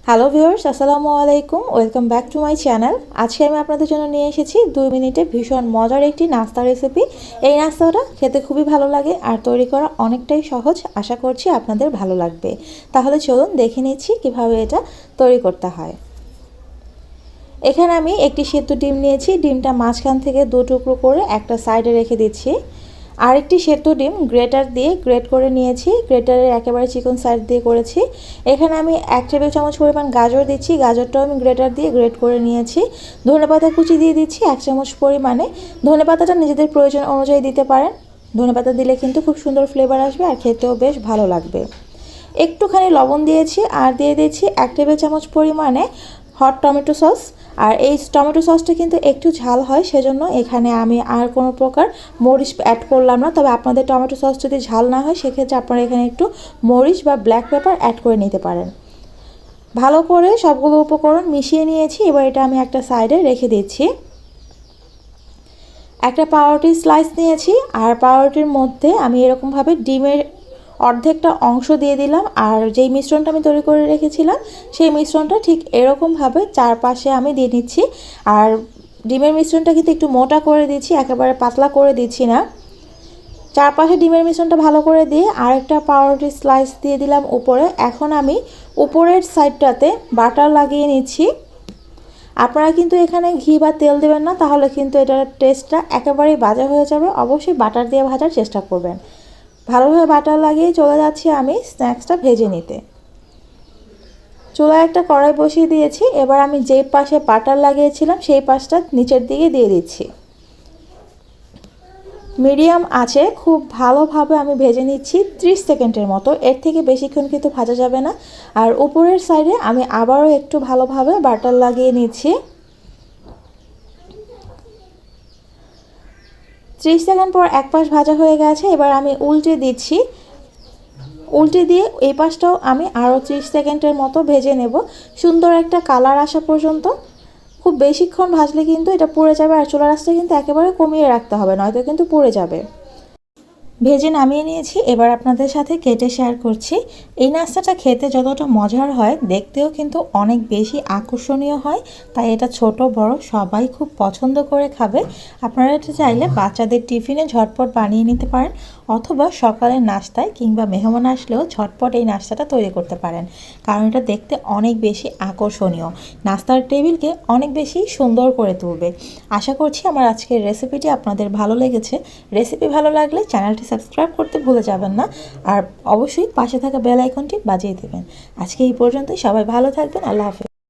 Hello viewers, আসসালামু আলাইকুম। Welcome back to my channel. আজকে আমি আপনাদের জন্য নিয়ে এসেছি 2 মিনিটে ভীষণ মজার একটি নাস্তা রেসিপি। এই নাস্তাটা খেতে খুবই ভালো লাগে আর তৈরি করা অনেকটাই সহজ। আশা করছি আপনাদের ভালো লাগবে। তাহলে চলুন দেখে নিচ্ছি কিভাবে এটা তৈরি করতে হয়। এখানে আমি একটি সেদ্ধ ডিম নিয়েছি। ডিমটা মাঝখান থেকে 2 টুকরো করে একটা সাইডে রেখে দিচ্ছি। আরেকটি সেদ্ধ ডিম গ্রেটার দিয়ে গ্রেট করে নিয়েছি। গ্রেটারের একেবারে চিকন সাইড দিয়ে করেছি। এখানে আমি 1 টেবিল চামচ পরিমাণ গাজর দিচ্ছি। গাজরটাও আমি গ্রেটার দিয়ে গ্রেট করে নিয়েছি। ধনেপাতা কুচি দিয়ে দিচ্ছি 1 চামচ পরিমাণে। ধনেপাতাটা নিজেদের প্রয়োজন অনুযায়ী দিতে পারেন। ধনেপাতা দিলে কিন্তু খুব সুন্দর ফ্লেভার আসবে আর খেতেও বেশ ভালো লাগবে। একটুখানি লবণ দিয়েছি আর দিয়ে দিচ্ছি 1 টেবিল চামচ পরিমাণে হট টমেটো সস। আর এই টমেটো সসটা কিন্তু একটু ঝাল হয়, সেজন্য এখানে আমি আর কোনো প্রকার মরিচ অ্যাড করলাম না। তবে আপনাদের টমেটো সস যদি ঝাল না হয় সেক্ষেত্রে আপনারা এখানে একটু মরিচ বা ব্ল্যাক পেপার অ্যাড করে নিতে পারেন। ভালো করে সবগুলো উপকরণ মিশিয়ে নিয়েছি। এবার এটা আমি একটা সাইডে রেখে দিচ্ছি। একটা পাউরুটির স্লাইস নিয়েছি আর পাউরুটির মধ্যে আমি এরকমভাবে ডিমের অর্ধেকটা অংশ দিয়ে দিলাম। আর যেই মিশ্রণটা আমি তৈরি করে রেখেছিলাম সেই মিশ্রণটা ঠিক এরকমভাবে চারপাশে আমি দিয়ে নিচ্ছি। আর ডিমের মিশ্রণটা কিন্তু একটু মোটা করে দিচ্ছি, একেবারে পাতলা করে দিচ্ছি না। চারপাশে ডিমের মিশ্রণটা ভালো করে দিয়ে আরেকটা পাউরুটির স্লাইস দিয়ে দিলাম উপরে। এখন আমি উপরের সাইডটাতে বাটার লাগিয়ে নিচ্ছি। আপনারা কিন্তু এখানে ঘি বা তেল দেবেন না, তাহলে কিন্তু এটার টেস্টটা একেবারেই বাজে হয়ে যাবে। অবশ্যই বাটার দিয়ে ভাজার চেষ্টা করবেন। ভালোভাবে বাটার লাগিয়ে চলে যাচ্ছি আমি স্ন্যাক্সটা ভেজে নিতে। চুলায় একটা কড়াই বসিয়ে দিয়েছি। এবার আমি যেই পাশে বাটার লাগিয়েছিলাম সেই পাশটা নিচের দিকে দিয়ে দিচ্ছি। মিডিয়াম আঁচে খুব ভালোভাবে আমি ভেজে নিচ্ছি 30 সেকেন্ডের মতো। এর থেকে বেশিক্ষণ কিন্তু ভাজা যাবে না। আর উপরের সাইডে আমি আবারও একটু ভালোভাবে বাটার লাগিয়ে নিচ্ছি। 30 সেকেন্ড পর এক পাশ ভাজা হয়ে গেছে। এবার আমি উল্টে দিচ্ছি। উল্টে দিয়ে এই পাশটাও আমি আরও 30 সেকেন্ডের মতো ভেজে নেব, সুন্দর একটা কালার আসা পর্যন্ত। খুব বেশিক্ষণ ভাজলে কিন্তু এটা পুড়ে যাবে। আর চুলার আঁচটা কিন্তু একেবারে কমিয়ে রাখতে হবে, নয়তো কিন্তু পুড়ে যাবে। ভেজে নামিয়ে নিয়েছি। এবার আপনাদের সাথে কেটে শেয়ার করছি। এই নাস্তাটা খেতে যতটা মজার হয়, দেখতেও কিন্তু অনেক বেশি আকর্ষণীয় হয়। তাই এটা ছোট বড় সবাই খুব পছন্দ করে খাবে। আপনারা এটা চাইলে বাচ্চাদের টিফিনে ঝটপট বানিয়ে নিতে পারেন, অথবা সকালের নাস্তায় কিংবা মেহমান আসলেও ঝটপট এই নাস্তাটা তৈরি করতে পারেন। কারণ এটা দেখতে অনেক বেশি আকর্ষণীয়, নাস্তার টেবিলকে অনেক বেশি সুন্দর করে তুলবে। আশা করছি আমার আজকের রেসিপিটি আপনাদের ভালো লেগেছে। রেসিপি ভালো লাগলে চ্যানেলটি সাবস্ক্রাইব করতে ভুলে যাবেন না। আর অবশ্যই পাশে থাকা বেল আইকনটি বাজিয়ে দেবেন। আজকে এই পর্যন্তই। সবাই ভালো থাকবেন। আল্লাহ হাফেজ।